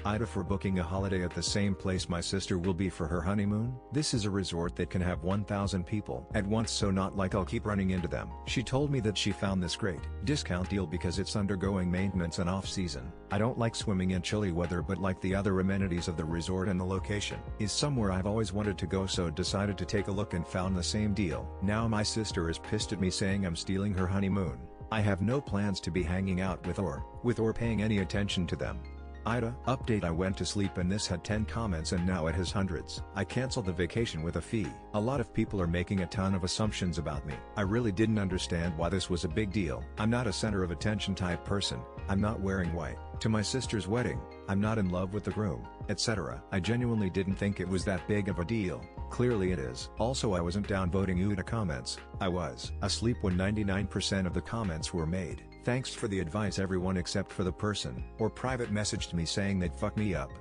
AITA for booking a holiday at the same place my sister will be for her honeymoon. This is a resort that can have 1,000 people at once, so not like I'll keep running into them. She told me that she found this great discount deal because it's undergoing maintenance and off-season. I don't like swimming in chilly weather, but like the other amenities of the resort, and the location is somewhere I've always wanted to go, so decided to take a look and found the same deal. Now my sister is pissed at me saying I'm stealing her honeymoon. I have no plans to be hanging out with or paying any attention to them. AITA update: I went to sleep and this had 10 comments and now it has hundreds. I canceled the vacation with a fee. A lot of people are making a ton of assumptions about me. I really didn't understand why this was a big deal. I'm not a center of attention type person. I'm not wearing white to my sister's wedding. I'm not in love with the groom, etc. I genuinely didn't think it was that big of a deal. Clearly it is. Also, I wasn't downvoting AITA comments. I was asleep when 99% of the comments were made. Thanks for the advice everyone, except for the person or private messaged me saying they'd fuck me up.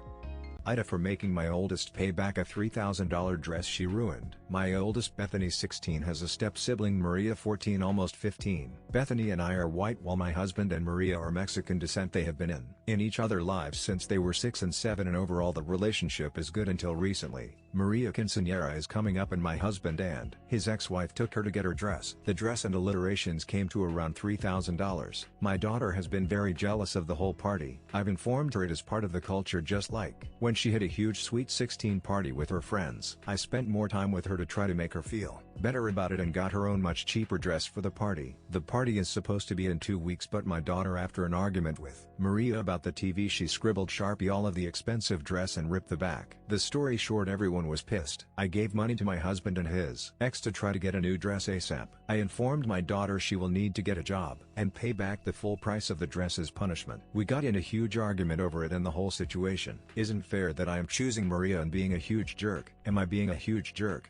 AITA for making my oldest pay back a $3,000 dress she ruined. My oldest, Bethany 16, has a step-sibling, Maria 14, almost 15. Bethany and I are white while my husband and Maria are Mexican descent. They have been in each other's lives since they were 6 and 7, and overall the relationship is good until recently. Maria quinceañera is coming up and my husband and his ex-wife took her to get her dress. The dress and alliterations came to around $3,000. My daughter has been very jealous of the whole party. I've informed her it is part of the culture, just like when she had a huge Sweet 16 party with her friends. I spent more time with her to try to make her feel better about it and got her own much cheaper dress for the party. The party is supposed to be in 2 weeks, but my daughter, after an argument with Maria about the TV, she scribbled Sharpie all of the expensive dress and ripped the back. The story short, everyone was pissed. I gave money to my husband and his ex to try to get a new dress ASAP. I informed my daughter she will need to get a job and pay back the full price of the dress as punishment. We got in a huge argument over it, and the whole situation isn't fair that I am choosing Maria and being a huge jerk. Am I being a huge jerk?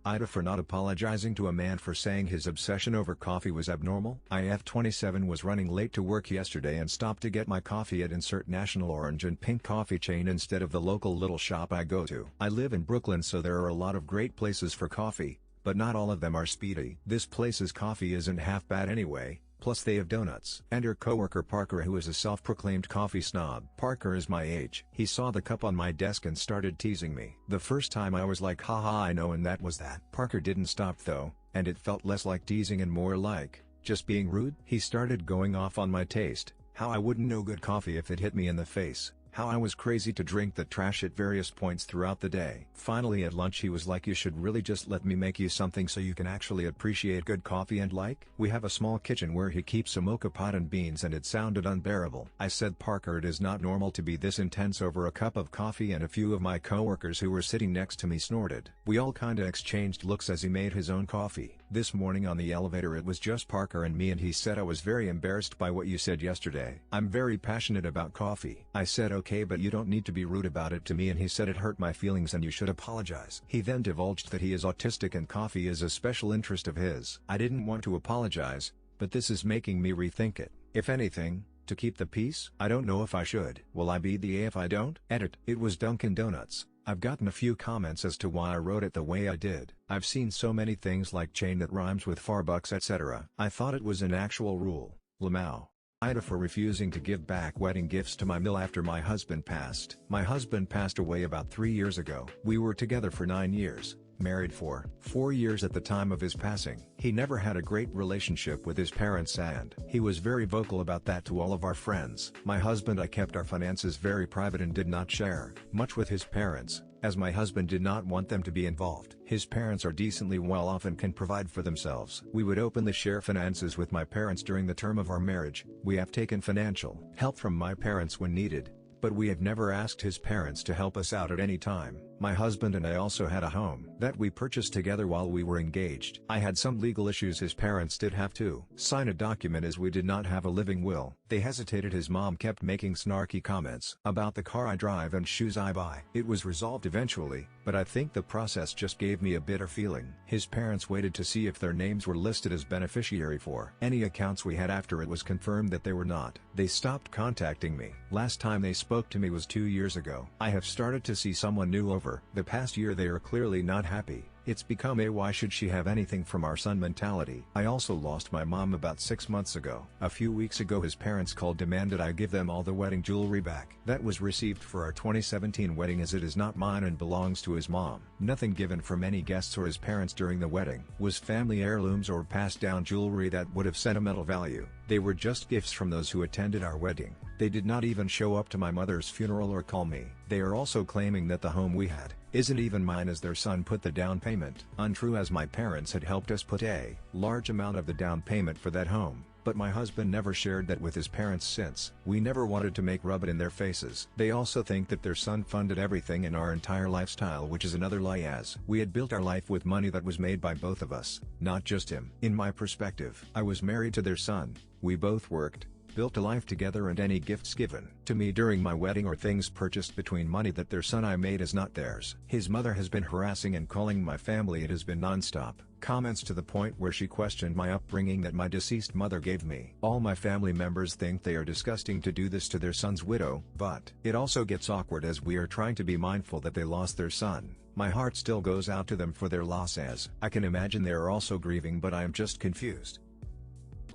AITA for not apologizing to a man for saying his obsession over coffee was abnormal. IF27 was running late to work yesterday and stopped to get my coffee at insert national orange and pink coffee chain instead of the local little shop I go to. I live in Brooklyn, so there are a lot of great places for coffee, but not all of them are speedy. This place's coffee isn't half bad anyway. Plus they have donuts. And her coworker Parker, who is a self-proclaimed coffee snob. Parker is my age. He saw the cup on my desk and started teasing me. The first time I was like, haha, I know, and that was that. Parker didn't stop though, and it felt less like teasing and more like just being rude. He started going off on my taste, how I wouldn't know good coffee if it hit me in the face, how I was crazy to drink the trash at various points throughout the day. Finally at lunch he was like, you should really just let me make you something so you can actually appreciate good coffee. And like, we have a small kitchen where he keeps a mocha pot and beans, and it sounded unbearable. I said, Parker, it is not normal to be this intense over a cup of coffee, and a few of my coworkers who were sitting next to me snorted. We all kinda exchanged looks as he made his own coffee. This morning on the elevator it was just Parker and me, and he said, I was very embarrassed by what you said yesterday. I'm very passionate about coffee. I said, okay, but you don't need to be rude about it to me, and he said, it hurt my feelings and you should apologize. He then divulged that he is autistic and coffee is a special interest of his. I didn't want to apologize, but this is making me rethink it. If anything, to keep the peace, I don't know if I should. Will I be the A if I don't? Edit. It was Dunkin' Donuts. I've gotten a few comments as to why I wrote it the way I did. I've seen so many things like chain that rhymes with Farbucks, etc. I thought it was an actual rule. Lamau. AITA for refusing to give back wedding gifts to my mill after my husband passed. My husband passed away about 3 years ago. We were together for 9 years. Married for 4 years at the time of his passing. He never had a great relationship with his parents, and he was very vocal about that to all of our friends. My husband and I kept our finances very private and did not share much with his parents, as my husband did not want them to be involved. His parents are decently well off and can provide for themselves. We would openly share finances with my parents during the term of our marriage. We have taken financial help from my parents when needed, but we have never asked his parents to help us out at any time. My husband and I also had a home that we purchased together while we were engaged. I had some legal issues. His parents did have to sign a document as we did not have a living will. They hesitated. His mom kept making snarky comments about the car I drive and shoes I buy. It was resolved eventually, but I think the process just gave me a bitter feeling. His parents waited to see if their names were listed as beneficiary for any accounts we had. After it was confirmed that they were not, they stopped contacting me. Last time they spoke to me was 2 years ago. I have started to see someone new over the past year. They are clearly not happy. It's become a why should she have anything from our son mentality. I also lost my mom about 6 months ago. A few weeks ago his parents called, demanded I give them all the wedding jewelry back that was received for our 2017 wedding, as it is not mine and belongs to his mom. Nothing given from any guests or his parents during the wedding was family heirlooms or passed down jewelry that would have sentimental value. They were just gifts from those who attended our wedding. They did not even show up to my mother's funeral or call me. They are also claiming that the home we had isn't even mine, as their son put the down payment. Untrue, as my parents had helped us put a large amount of the down payment for that home, but my husband never shared that with his parents since. We never wanted to rub it in their faces. They also think that their son funded everything in our entire lifestyle, which is another lie, as we had built our life with money that was made by both of us, not just him. In my perspective, I was married to their son, we both worked, built a life together, and any gifts given to me during my wedding or things purchased between money that their son I made is not theirs. His mother has been harassing and calling my family. It has been non-stop comments, to the point where she questioned my upbringing that my deceased mother gave me. All my family members think they are disgusting to do this to their son's widow, but it also gets awkward as we are trying to be mindful that they lost their son. My heart still goes out to them for their loss, as I can imagine they are also grieving, but I am just confused.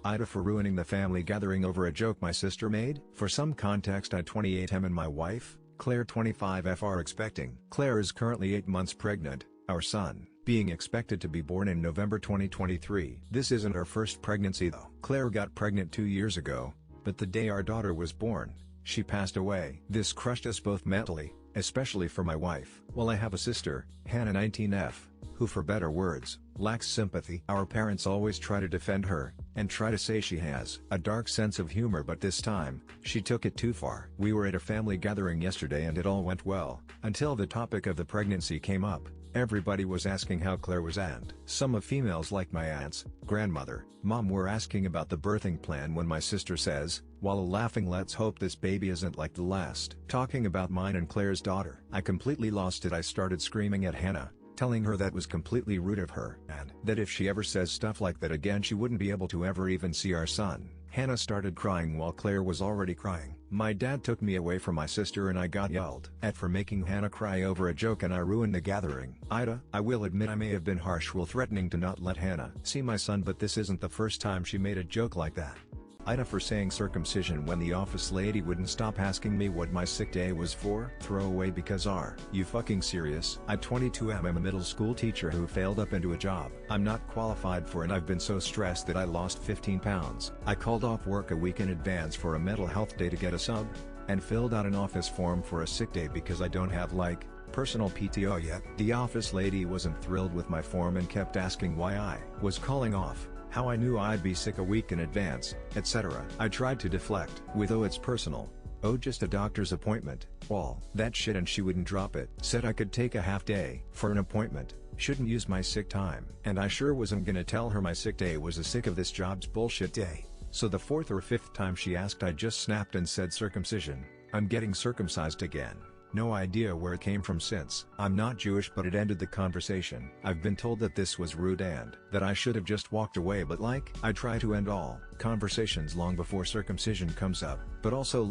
AITA for ruining the family gathering over a joke my sister made. For some context, I 28 am and my wife, Claire 25 are expecting. Claire is currently 8 months pregnant, our son being expected to be born in November 2023. This isn't our first pregnancy though. Claire got pregnant 2 years ago, but the day our daughter was born, she passed away. This crushed us both mentally, especially for my wife. While I have a sister, Hannah 19F, who for better words, lacks sympathy. Our parents always try to defend her, and try to say she has a dark sense of humor, but this time, she took it too far. We were at a family gathering yesterday and it all went well, until the topic of the pregnancy came up. Everybody was asking how Claire was, and some of females like my aunts, grandmother, mom were asking about the birthing plan, when my sister says, while laughing, let's hope this baby isn't like the last. Talking about mine and Claire's daughter. I completely lost it. I started screaming at Hannah, telling her that was completely rude of her, and that if she ever says stuff like that again she wouldn't be able to ever even see our son. Hannah started crying while Claire was already crying. My dad took me away from my sister and I got yelled at for making Hannah cry over a joke, and I ruined the gathering. AITA, I will admit I may have been harsh while threatening to not let Hannah see my son, but this isn't the first time she made a joke like that. AITA for saying circumcision when the office lady wouldn't stop asking me what my sick day was for. Throwaway, because are you fucking serious? I 22 am a middle school teacher who failed up into a job I'm not qualified for, and I've been so stressed that I lost 15 pounds. I called off work a week in advance for a mental health day to get a sub, and filled out an office form for a sick day because I don't have personal PTO yet. The office lady wasn't thrilled with my form and kept asking why I was calling off, how I knew I'd be sick a week in advance, etc. I tried to deflect with, oh it's personal, oh just a doctor's appointment, all that shit, and she wouldn't drop it. Said I could take a half day for an appointment, shouldn't use my sick time, and I sure wasn't gonna tell her my sick day was a sick of this job's bullshit day. So the fourth or fifth time she asked I just snapped and said circumcision. I'm getting circumcised again. No idea where it came from since. I'm not Jewish, but it ended the conversation. I've been told that this was rude and that I should have just walked away, but I try to end all conversations long before circumcision comes up, but also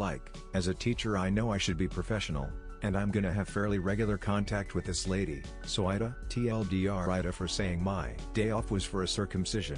as a teacher I know I should be professional, and I'm gonna have fairly regular contact with this lady. So AITA, TLDR AITA for saying my day off was for a circumcision.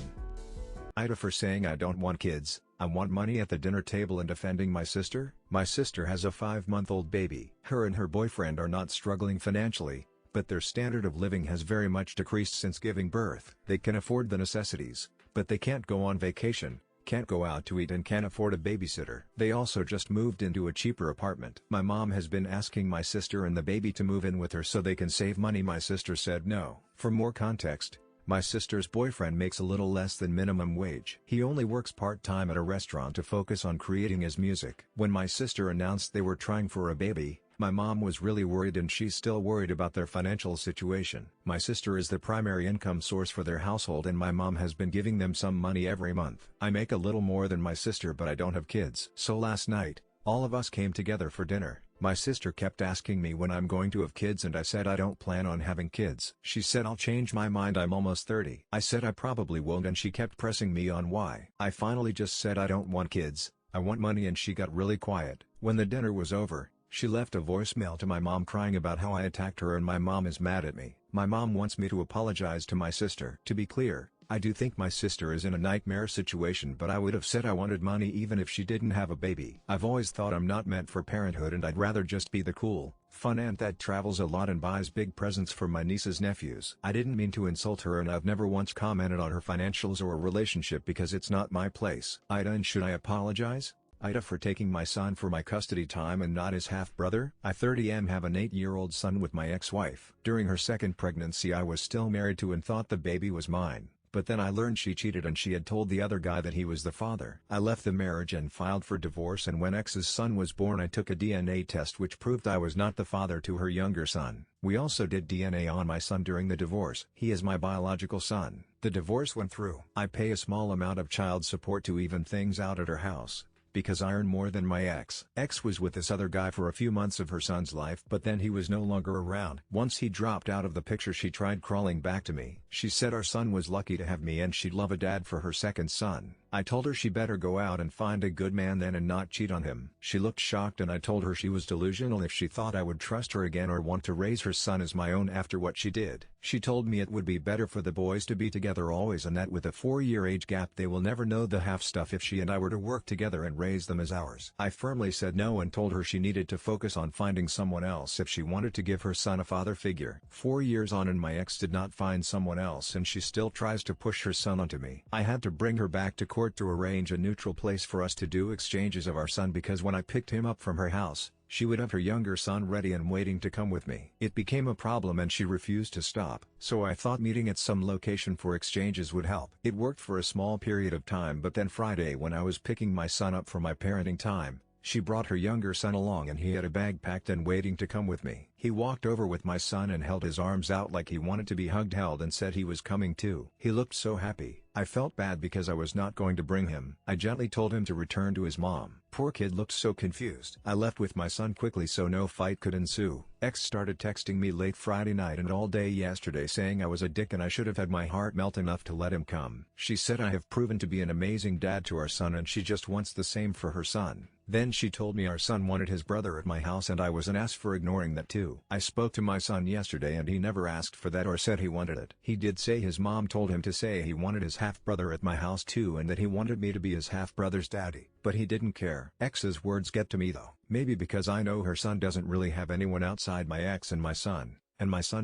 AITA for saying I don't want kids, I want money at the dinner table, and defending my sister. My sister has a 5-month-old baby. Her and her boyfriend are not struggling financially, but their standard of living has very much decreased since giving birth. They can afford the necessities, but they can't go on vacation, can't go out to eat, and can't afford a babysitter. They also just moved into a cheaper apartment. My mom has been asking my sister and the baby to move in with her so they can save money. My sister said no. For more context, my sister's boyfriend makes a little less than minimum wage. He only works part-time at a restaurant to focus on creating his music. When my sister announced they were trying for a baby, my mom was really worried, and she's still worried about their financial situation. My sister is the primary income source for their household, and my mom has been giving them some money every month. I make a little more than my sister, but I don't have kids. So last night, all of us came together for dinner. My sister kept asking me when I'm going to have kids, and I said I don't plan on having kids. She said I'll change my mind, I'm almost 30. I said I probably won't, and she kept pressing me on why. I finally just said I don't want kids, I want money, and she got really quiet. When the dinner was over, she left a voicemail to my mom crying about how I attacked her and my mom is mad at me. My mom wants me to apologize to my sister. To be clear, I do think my sister is in a nightmare situation, but I would have said I wanted money even if she didn't have a baby. I've always thought I'm not meant for parenthood and I'd rather just be the cool, fun aunt that travels a lot and buys big presents for my nieces' nephews. I didn't mean to insult her and I've never once commented on her financials or relationship because it's not my place. AITA. And should I apologize? AITA for taking my son for my custody time and not his half-brother. I 30 have an 8-year-old son with my ex-wife. During her second pregnancy I was still married to and thought the baby was mine. But then I learned she cheated and she had told the other guy that he was the father. I left the marriage and filed for divorce, and when ex's son was born I took a DNA test which proved I was not the father to her younger son. We also did DNA on my son during the divorce. He is my biological son. The divorce went through. I pay a small amount of child support to even things out at her house, because I earn more than my ex. Ex was with this other guy for a few months of her son's life, but then he was no longer around. Once he dropped out of the picture she tried crawling back to me. She said our son was lucky to have me and she'd love a dad for her second son. I told her she better go out and find a good man then and not cheat on him. She looked shocked and I told her she was delusional if she thought I would trust her again or want to raise her son as my own after what she did. She told me it would be better for the boys to be together always and that with a 4-year age gap they will never know the half stuff if she and I were to work together and raise them as ours. I firmly said no and told her she needed to focus on finding someone else if she wanted to give her son a father figure. 4 years on and my ex did not find someone else and she still tries to push her son onto me. I had to bring her back to court to arrange a neutral place for us to do exchanges of our son because when I picked him up from her house, she would have her younger son ready and waiting to come with me. It became a problem and she refused to stop, so I thought meeting at some location for exchanges would help. It worked for a small period of time, but then Friday when I was picking my son up for my parenting time, she brought her younger son along and he had a bag packed and waiting to come with me. He walked over with my son and held his arms out like he wanted to be hugged and said he was coming too. He looked so happy. I felt bad because I was not going to bring him. I gently told him to return to his mom. Poor kid looked so confused. I left with my son quickly so no fight could ensue. Ex started texting me late Friday night and all day yesterday saying I was a dick and I should have had my heart melt enough to let him come. She said I have proven to be an amazing dad to our son and she just wants the same for her son. Then she told me our son wanted his brother at my house and I was an ass for ignoring that too. I spoke to my son yesterday and he never asked for that or said he wanted it. He did say his mom told him to say he wanted his half-brother at my house too and that he wanted me to be his half-brother's daddy, but he didn't care. Ex's words get to me though. Maybe because I know her son doesn't really have anyone outside my ex and my son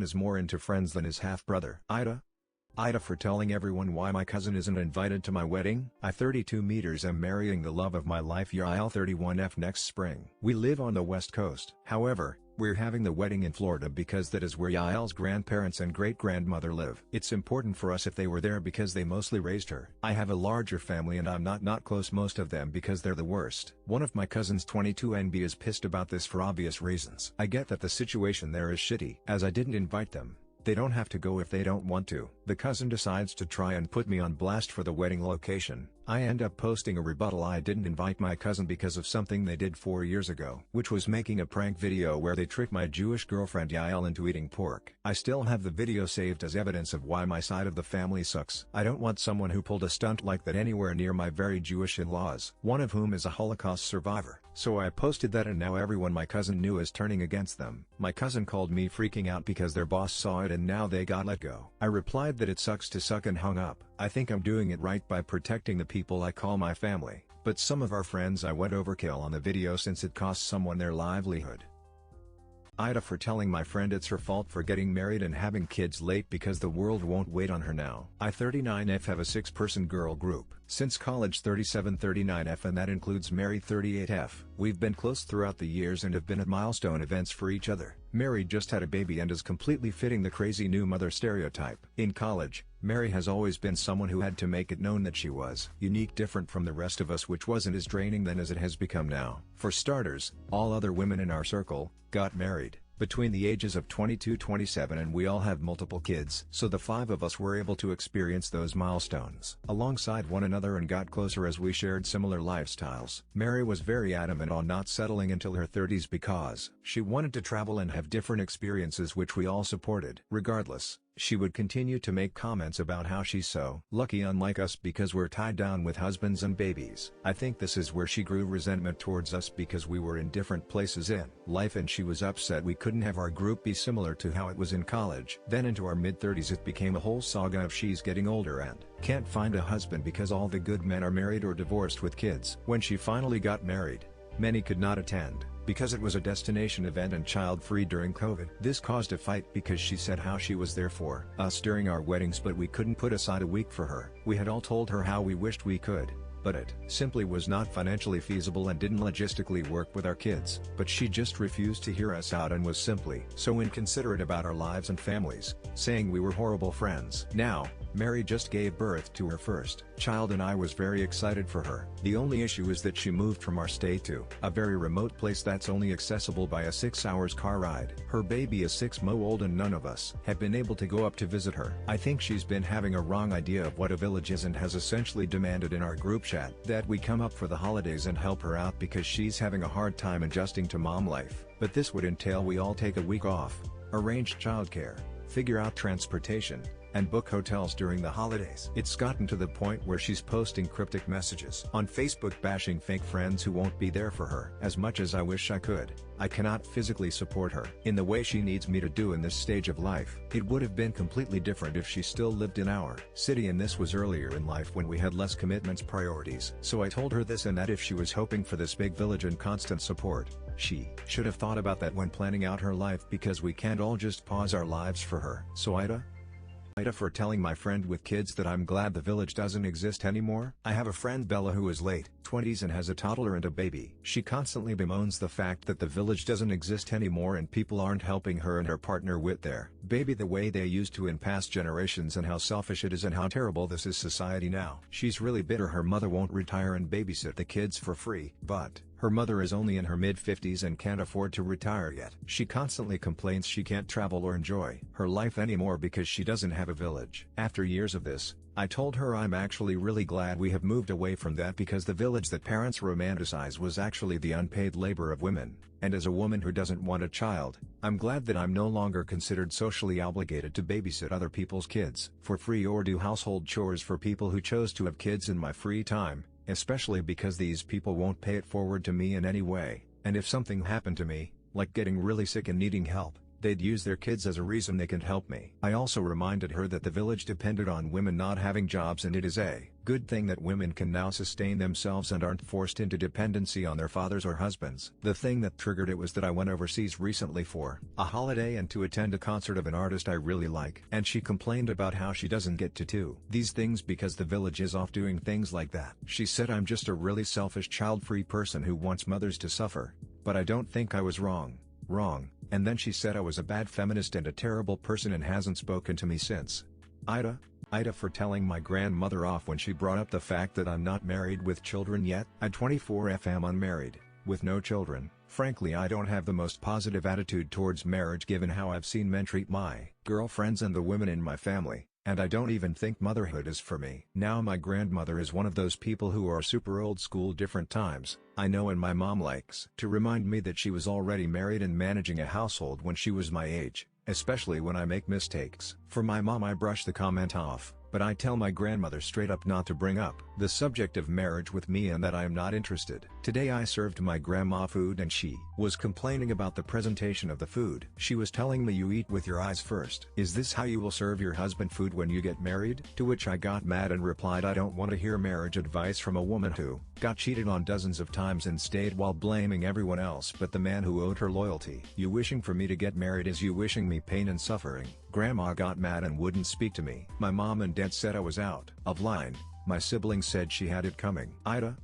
is more into friends than his half-brother. AITA for telling everyone why my cousin isn't invited to my wedding. I 32 meters am marrying the love of my life Yael 31F next spring. We live on the west coast. However, we're having the wedding in Florida because that is where Yael's grandparents and great-grandmother live. It's important for us if they were there because they mostly raised her. I have a larger family and I'm not close most of them because they're the worst. One of my cousins 22NB is pissed about this for obvious reasons. I get that the situation there is shitty. As I didn't invite them, they don't have to go if they don't want to. The cousin decides to try and put me on blast for the wedding location. I end up posting a rebuttal I didn't invite my cousin because of something they did 4 years ago, which was making a prank video where they tricked my Jewish girlfriend Yael into eating pork. I still have the video saved as evidence of why my side of the family sucks. I don't want someone who pulled a stunt like that anywhere near my very Jewish in-laws, one of whom is a Holocaust survivor. So I posted that and now everyone my cousin knew is turning against them. My cousin called me freaking out because their boss saw it and now they got let go. I replied that it sucks to suck and hung up. I think I'm doing it right by protecting the people I call my family, but some of our friends I went overkill on the video since it cost someone their livelihood. AITA for telling my friend it's her fault for getting married and having kids late because the world won't wait on her now. I 39F have a 6-person girl group since college 3739F and that includes Mary 38F. We've been close throughout the years and have been at milestone events for each other. Mary just had a baby and is completely fitting the crazy new mother stereotype. In college, Mary has always been someone who had to make it known that she was unique, different from the rest of us, which wasn't as draining then as it has become now. For starters, all other women in our circle got married between the ages of 22-27 and we all have multiple kids. So the 5 of us were able to experience those milestones alongside one another and got closer as we shared similar lifestyles. Mary was very adamant on not settling until her 30s because she wanted to travel and have different experiences, which we all supported. Regardless, She would continue to make comments about how she's so lucky unlike us because we're tied down with husbands and babies. I think this is where she grew resentment towards us because we were in different places in life and she was upset we couldn't have our group be similar to how it was in college. Then into our mid-30s it became a whole saga of she's getting older and can't find a husband because all the good men are married or divorced with kids. When she finally got married, many could not attend, because it was a destination event and child-free during COVID. This caused a fight because she said how she was there for us during our weddings but we couldn't put aside a week for her. We had all told her how we wished we could, but it simply was not financially feasible and didn't logistically work with our kids. But she just refused to hear us out and was simply so inconsiderate about our lives and families, saying we were horrible friends. Now, Mary just gave birth to her first child and I was very excited for her. The only issue is that she moved from our state to a very remote place that's only accessible by a 6 hours car ride. Her baby is 6 months old and none of us have been able to go up to visit her. I think she's been having a wrong idea of what a village is and has essentially demanded in our group chat that we come up for the holidays and help her out because she's having a hard time adjusting to mom life. But this would entail we all take a week off, arrange childcare, figure out transportation, and book hotels during the holidays. It's gotten to the point where she's posting cryptic messages on Facebook bashing fake friends who won't be there for her. As much as I wish I could, I cannot physically support her in the way she needs me to do in this stage of life. It would have been completely different if she still lived in our city and this was earlier in life when we had less commitments priorities. So I told her this and that if she was hoping for this big village and constant support, she should have thought about that when planning out her life because we can't all just pause our lives for her. So AITA for telling my friend with kids that I'm glad the village doesn't exist anymore. I have a friend Bella who is late 20s and has a toddler and a baby. She constantly bemoans the fact that the village doesn't exist anymore and people aren't helping her and her partner with their baby the way they used to in past generations and how selfish it is and how terrible this is society now. She's really bitter her mother won't retire and babysit the kids for free, but her mother is only in her mid-50s and can't afford to retire yet. She constantly complains she can't travel or enjoy her life anymore because she doesn't have a village. After years of this, I told her I'm actually really glad we have moved away from that because the village that parents romanticize was actually the unpaid labor of women. And as a woman who doesn't want a child, I'm glad that I'm no longer considered socially obligated to babysit other people's kids for free or do household chores for people who chose to have kids in my free time. Especially because these people won't pay it forward to me in any way, and if something happened to me, like getting really sick and needing help, they'd use their kids as a reason they can't help me. I also reminded her that the village depended on women not having jobs and it is a good thing that women can now sustain themselves and aren't forced into dependency on their fathers or husbands. The thing that triggered it was that I went overseas recently for a holiday and to attend a concert of an artist I really like. And she complained about how she doesn't get to do these things because the village is off doing things like that. She said I'm just a really selfish child-free person who wants mothers to suffer, but I don't think I was wrong. And then she said I was a bad feminist and a terrible person and hasn't spoken to me since. AITA for telling my grandmother off when she brought up the fact that I'm not married with children yet. At 24 I'm unmarried, with no children. Frankly I don't have the most positive attitude towards marriage given how I've seen men treat my girlfriends and the women in my family. And I don't even think motherhood is for me. Now my grandmother is one of those people who are super old school different times, I know, and my mom likes to remind me that she was already married and managing a household when she was my age, especially when I make mistakes. For my mom I brush the comment off, but I tell my grandmother straight up not to bring up the subject of marriage with me and that I am not interested. Today I served my grandma food and she was complaining about the presentation of the food. She was telling me you eat with your eyes first. Is this how you will serve your husband food when you get married? To which I got mad and replied I don't want to hear marriage advice from a woman who got cheated on dozens of times and stayed while blaming everyone else but the man who owed her loyalty. You wishing for me to get married is you wishing me pain and suffering. Grandma got mad and wouldn't speak to me. My mom and dad said I was out of line. My siblings said she had it coming. AITA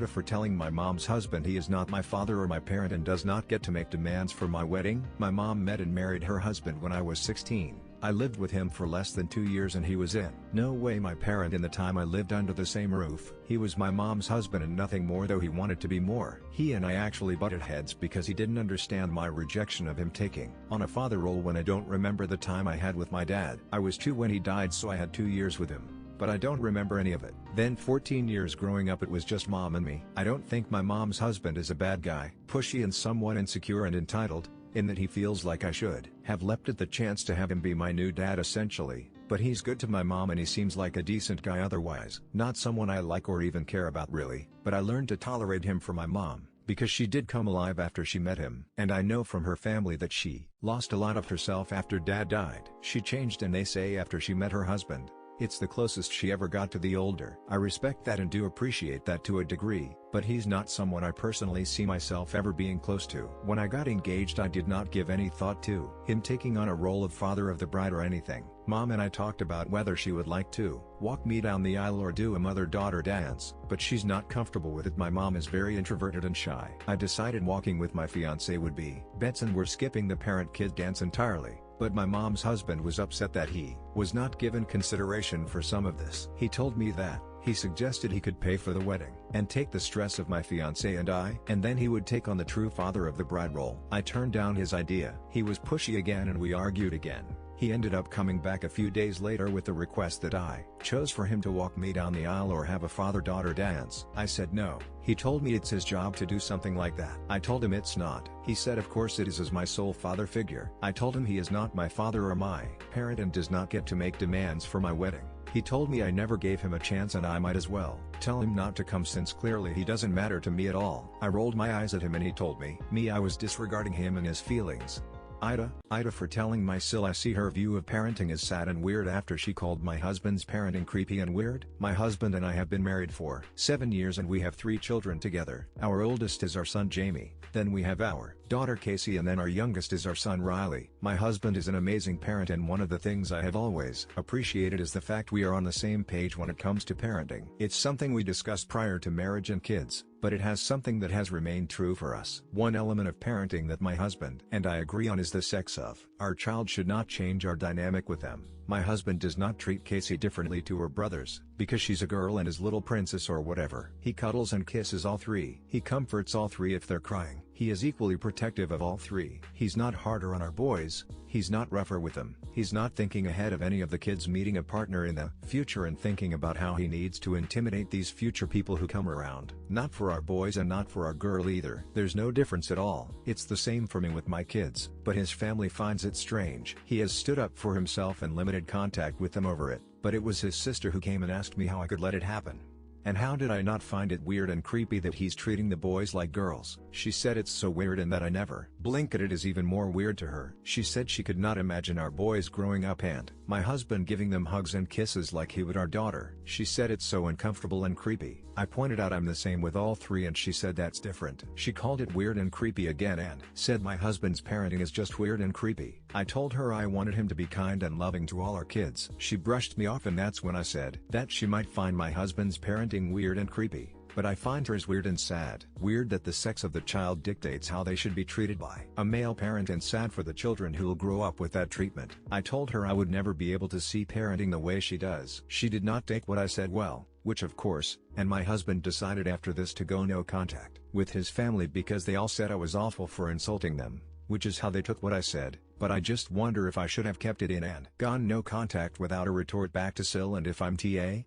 for telling my mom's husband he is not my father or my parent and does not get to make demands for my wedding. My mom met and married her husband when I was 16. I lived with him for less than 2 years and he was in no way my parent in the time I lived under the same roof. He was my mom's husband and nothing more, though he wanted to be more. He and I actually butted heads because he didn't understand my rejection of him taking on a father role when I don't remember the time I had with my dad. I was 2 when he died, so I had 2 years with him, but I don't remember any of it. Then 14 years growing up it was just mom and me. I don't think my mom's husband is a bad guy, pushy and somewhat insecure and entitled. in that he feels like I should have leapt at the chance to have him be my new dad essentially, but he's good to my mom and he seems like a decent guy otherwise. Not someone I like or even care about really, but I learned to tolerate him for my mom, because she did come alive after she met him. And I know from her family that she lost a lot of herself after dad died. She changed and they say after she met her husband. It's the closest she ever got to the older. I respect that and do appreciate that to a degree, but he's not someone I personally see myself ever being close to. When I got engaged I did not give any thought to him taking on a role of father of the bride or anything. Mom and I talked about whether she would like to walk me down the aisle or do a mother-daughter dance, but she's not comfortable with it. My mom is very introverted and shy. I decided walking with my fiancé would be bets and we're skipping the parent-kid dance entirely. But my mom's husband was upset that he was not given consideration for some of this. He told me that he suggested he could pay for the wedding and take the stress of my fiancé and I, and then he would take on the true father of the bride role. I turned down his idea. He was pushy again and we argued again. He ended up coming back a few days later with the request that I chose for him to walk me down the aisle or have a father-daughter dance. I said no. He told me it's his job to do something like that. I told him it's not. He said of course it is as my sole father figure. I told him he is not my father or my parent and does not get to make demands for my wedding. He told me I never gave him a chance and I might as well tell him not to come since clearly he doesn't matter to me at all. I rolled my eyes at him and he told me I was disregarding him and his feelings. AITA for telling my sil I see her view of parenting is sad and weird after she called my husband's parenting creepy and weird. My husband and I have been married for 7 years and we have 3 children together. Our oldest is our son Jamie, then we have our daughter Casey and then our youngest is our son Riley. My husband is an amazing parent and one of the things I have always appreciated is the fact we are on the same page when it comes to parenting. It's something we discussed prior to marriage and kids, but it has something that has remained true for us. One element of parenting that my husband and I agree on is the sex of our child should not change our dynamic with them. My husband does not treat Casey differently to her brothers, because she's a girl and is little princess or whatever. He cuddles and kisses all 3. He comforts all 3 if they're crying. He is equally protective of all 3. He's not harder on our boys, he's not rougher with them. He's not thinking ahead of any of the kids meeting a partner in the future and thinking about how he needs to intimidate these future people who come around. Not for our boys and not for our girl either. There's no difference at all. It's the same for me with my kids, but his family finds it strange. He has stood up for himself and limited contact with them over it, but it was his sister who came and asked me how I could let it happen. And how did I not find it weird and creepy that he's treating the boys like girls? She said it's so weird and that I never blink at it is even more weird to her. She said she could not imagine our boys growing up and my husband giving them hugs and kisses like he would our daughter. She said it's so uncomfortable and creepy. I pointed out I'm the same with all 3 and she said that's different. She called it weird and creepy again and said my husband's parenting is just weird and creepy. I told her I wanted him to be kind and loving to all our kids. She brushed me off and that's when I said that she might find my husband's parenting weird and creepy. But I find hers weird and sad. Weird that the sex of the child dictates how they should be treated by a male parent and sad for the children who'll grow up with that treatment. I told her I would never be able to see parenting the way she does. She did not take what I said well, which of course, and my husband decided after this to go no contact with his family because they all said I was awful for insulting them, which is how they took what I said. But I just wonder if I should have kept it in and gone no contact without a retort back to Sil and if I'm TA.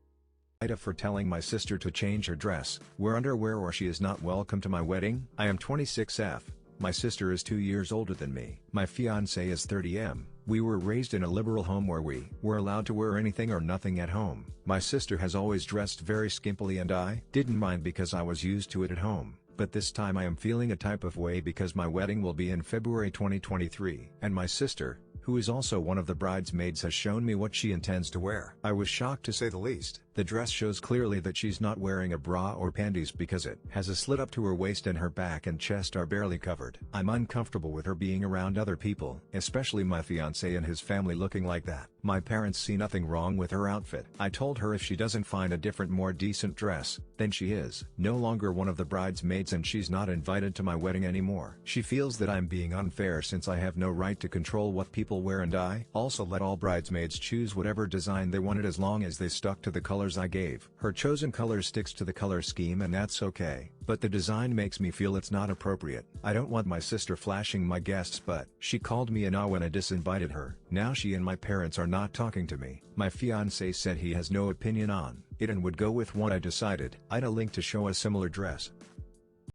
AITA for telling my sister to change her dress, wear underwear or she is not welcome to my wedding. I am 26F, my sister is 2 years older than me. My fiancé is 30M. We were raised in a liberal home where we were allowed to wear anything or nothing at home. My sister has always dressed very skimpily and I didn't mind because I was used to it at home. But this time I am feeling a type of way because my wedding will be in February 2023, and my sister, who is also one of the bridesmaids, has shown me what she intends to wear. I was shocked to say the least. The dress shows clearly that she's not wearing a bra or panties because it has a slit up to her waist and her back and chest are barely covered. I'm uncomfortable with her being around other people, especially my fiancé and his family looking like that. My parents see nothing wrong with her outfit. I told her if she doesn't find a different, more decent dress, then she is no longer one of the bridesmaids and she's not invited to my wedding anymore. She feels that I'm being unfair since I have no right to control what people wear and I also let all bridesmaids choose whatever design they wanted as long as they stuck to the colors I gave. Her chosen color sticks to the color scheme and that's okay, but the design makes me feel it's not appropriate. I don't want my sister flashing my guests, but she called me an awe when I disinvited her. Now she and my parents are not talking to me. My fiancé said he has no opinion on it and would go with what I decided. AITA link to show a similar dress.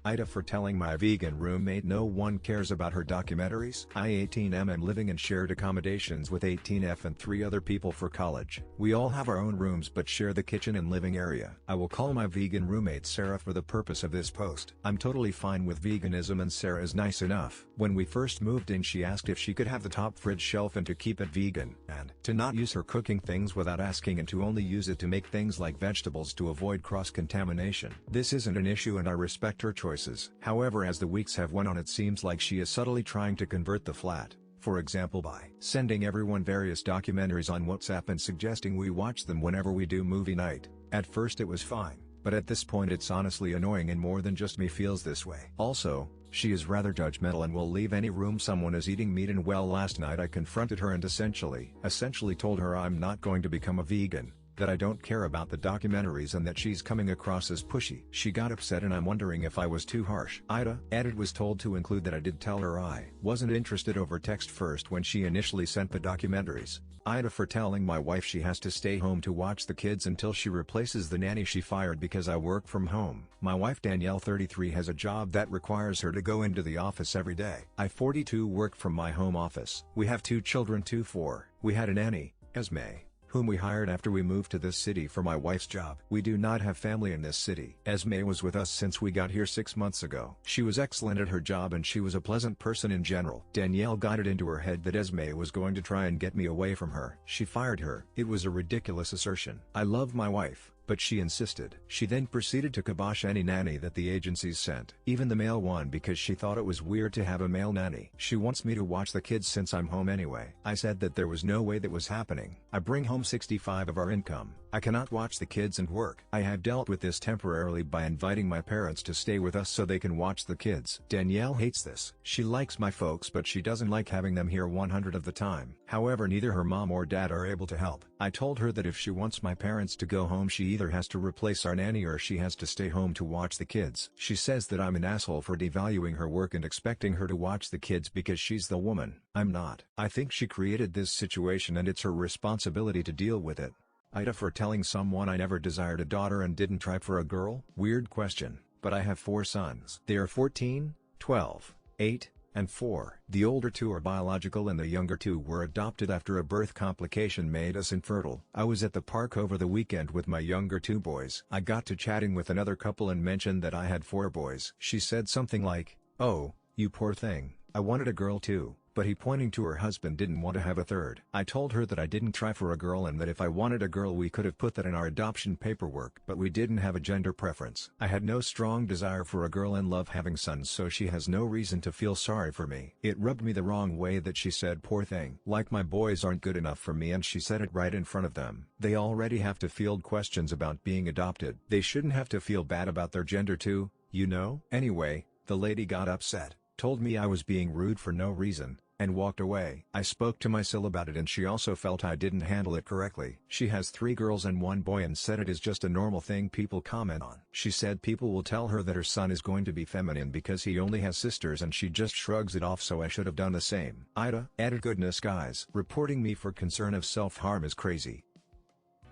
AITA for telling my vegan roommate no one cares about her documentaries. I 18M am living in shared accommodations with 18F and 3 other people for college. We all have our own rooms but share the kitchen and living area. I will call my vegan roommate Sarah for the purpose of this post. I'm totally fine with veganism and Sarah is nice enough. When we first moved in she asked if she could have the top fridge shelf and to keep it vegan, and to not use her cooking things without asking and to only use it to make things like vegetables to avoid cross-contamination. This isn't an issue and I respect her choices. However, as the weeks have went on it seems like she is subtly trying to convert the flat, for example by sending everyone various documentaries on WhatsApp and suggesting we watch them whenever we do movie night. At first it was fine, but at this point it's honestly annoying and more than just me feels this way. Also, she is rather judgmental and will leave any room someone is eating meat in. Well, last night I confronted her and essentially told her I'm not going to become a vegan, that I don't care about the documentaries and that she's coming across as pushy. She got upset and I'm wondering if I was too harsh. AITA added was told to include that I did tell her I wasn't interested over text first when she initially sent the documentaries. AITA for telling my wife she has to stay home to watch the kids until she replaces the nanny she fired because I work from home. My wife Danielle 33 has a job that requires her to go into the office every day. I 42 work from my home office. We have 2 children 4. We had a nanny, Esme, whom we hired after we moved to this city for my wife's job. We do not have family in this city. Esme was with us since we got here 6 months ago. She was excellent at her job and she was a pleasant person in general. Danielle got it into her head that Esme was going to try and get me away from her. She fired her. It was a ridiculous assertion. I love my wife, but she insisted. She then proceeded to kibosh any nanny that the agencies sent, even the male one, because she thought it was weird to have a male nanny. She wants me to watch the kids since I'm home anyway. I said that there was no way that was happening. I bring home 65% of our income. I cannot watch the kids and work. I have dealt with this temporarily by inviting my parents to stay with us so they can watch the kids. Danielle hates this. She likes my folks but she doesn't like having them here 100% of the time. However, neither her mom or dad are able to help. I told her that if she wants my parents to go home she either has to replace our nanny or she has to stay home to watch the kids. She says that I'm an asshole for devaluing her work and expecting her to watch the kids because she's the woman. I'm not. I think she created this situation and it's her responsibility to deal with it. AITA for telling someone I never desired a daughter and didn't try for a girl? Weird question, but I have 4 sons. They are 14, 12, 8, and 4. The older 2 are biological and the younger 2 were adopted after a birth complication made us infertile. I was at the park over the weekend with my younger 2 boys. I got to chatting with another couple and mentioned that I had 4 boys. She said something like, "Oh, you poor thing, I wanted a girl too." But he, pointing to her husband, didn't want to have a third. I told her that I didn't try for a girl and that if I wanted a girl we could have put that in our adoption paperwork, but we didn't have a gender preference. I had no strong desire for a girl and love having sons, so she has no reason to feel sorry for me. It rubbed me the wrong way that she said poor thing. Like my boys aren't good enough for me and she said it right in front of them. They already have to field questions about being adopted. They shouldn't have to feel bad about their gender too, you know? Anyway, the lady got upset, told me I was being rude for no reason, and walked away. I spoke to my sil about it and she also felt I didn't handle it correctly. She has 3 girls and 1 boy and said it is just a normal thing people comment on. She said people will tell her that her son is going to be feminine because he only has sisters and she just shrugs it off, so I should have done the same. AITA added, "Goodness guys, reporting me for concern of self-harm is crazy.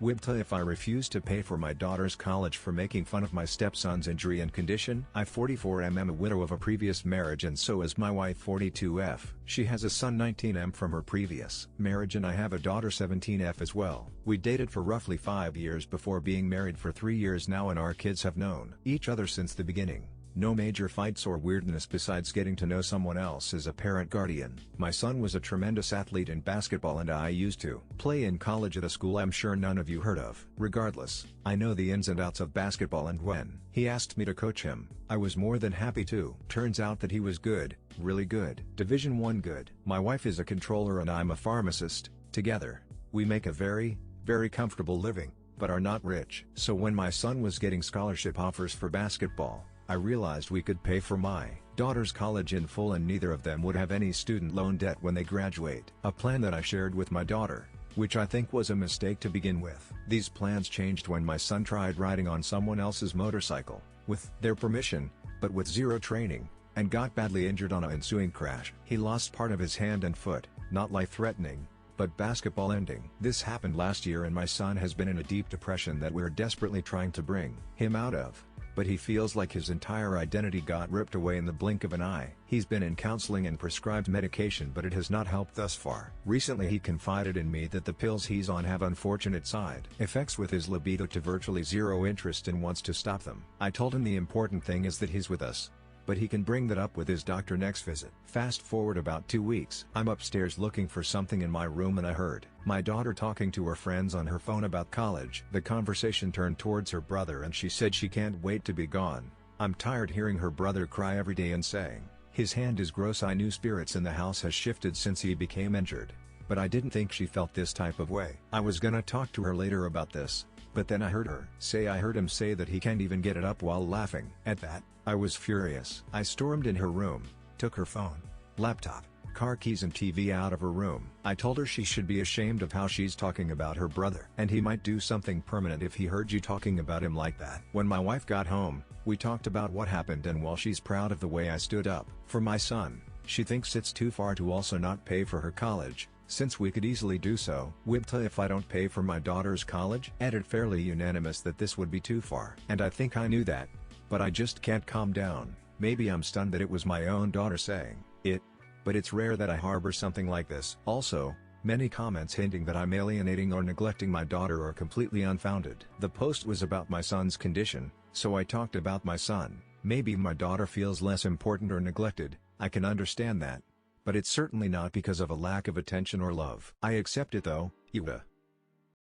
WIBTA if I refuse to pay for my daughter's college for making fun of my stepson's injury and condition." I 44M am a widow of a previous marriage and so is my wife 42F. She has a son 19M from her previous marriage and I have a daughter 17F as well. We dated for roughly 5 years before being married for 3 years now and our kids have known each other since the beginning. No major fights or weirdness besides getting to know someone else as a parent guardian. My son was a tremendous athlete in basketball and I used to play in college at a school I'm sure none of you heard of. Regardless, I know the ins and outs of basketball and when he asked me to coach him, I was more than happy to. Turns out that he was good, really good. Division I good. My wife is a controller and I'm a pharmacist. Together, we make a very, very comfortable living, but are not rich. So when my son was getting scholarship offers for basketball, I realized we could pay for my daughter's college in full and neither of them would have any student loan debt when they graduate. A plan that I shared with my daughter, which I think was a mistake to begin with. These plans changed when my son tried riding on someone else's motorcycle, with their permission, but with zero training, and got badly injured on an ensuing crash. He lost part of his hand and foot, not life-threatening, but basketball ending. This happened last year and my son has been in a deep depression that we're desperately trying to bring him out of. but he feels like his entire identity got ripped away in the blink of an eye. He's been in counseling and prescribed medication, but it has not helped thus far. Recently he confided in me that the pills he's on have unfortunate side effects, with his libido to virtually zero interest, and wants to stop them. I told him the important thing is that he's with us, but he can bring that up with his doctor next visit. Fast forward about 2 weeks. I'm upstairs looking for something in my room and I heard my daughter talking to her friends on her phone about college. The conversation turned towards her brother and she said she can't wait to be gone. I'm tired hearing her brother cry every day and saying, "His hand is gross." I knew spirits in the house has shifted since he became injured, but I didn't think she felt this type of way. I was gonna talk to her later about this, but then I heard him say that he can't even get it up while laughing. At that, I was furious. I stormed in her room, took her phone, laptop, car keys and TV out of her room. I told her she should be ashamed of how she's talking about her brother, and he might do something permanent if he heard you talking about him like that. When my wife got home, we talked about what happened, and while she's proud of the way I stood up for my son, she thinks it's too far to also not pay for her college, since we could easily do so. Wibta if I don't pay for my daughter's college? Edit fairly unanimous that this would be too far. And I think I knew that, but I just can't calm down. Maybe I'm stunned that it was my own daughter saying it, but it's rare that I harbor something like this. Also, many comments hinting that I'm alienating or neglecting my daughter are completely unfounded. The post was about my son's condition, so I talked about my son. Maybe my daughter feels less important or neglected, I can understand that, but it's certainly not because of a lack of attention or love. I accept it though, AITA.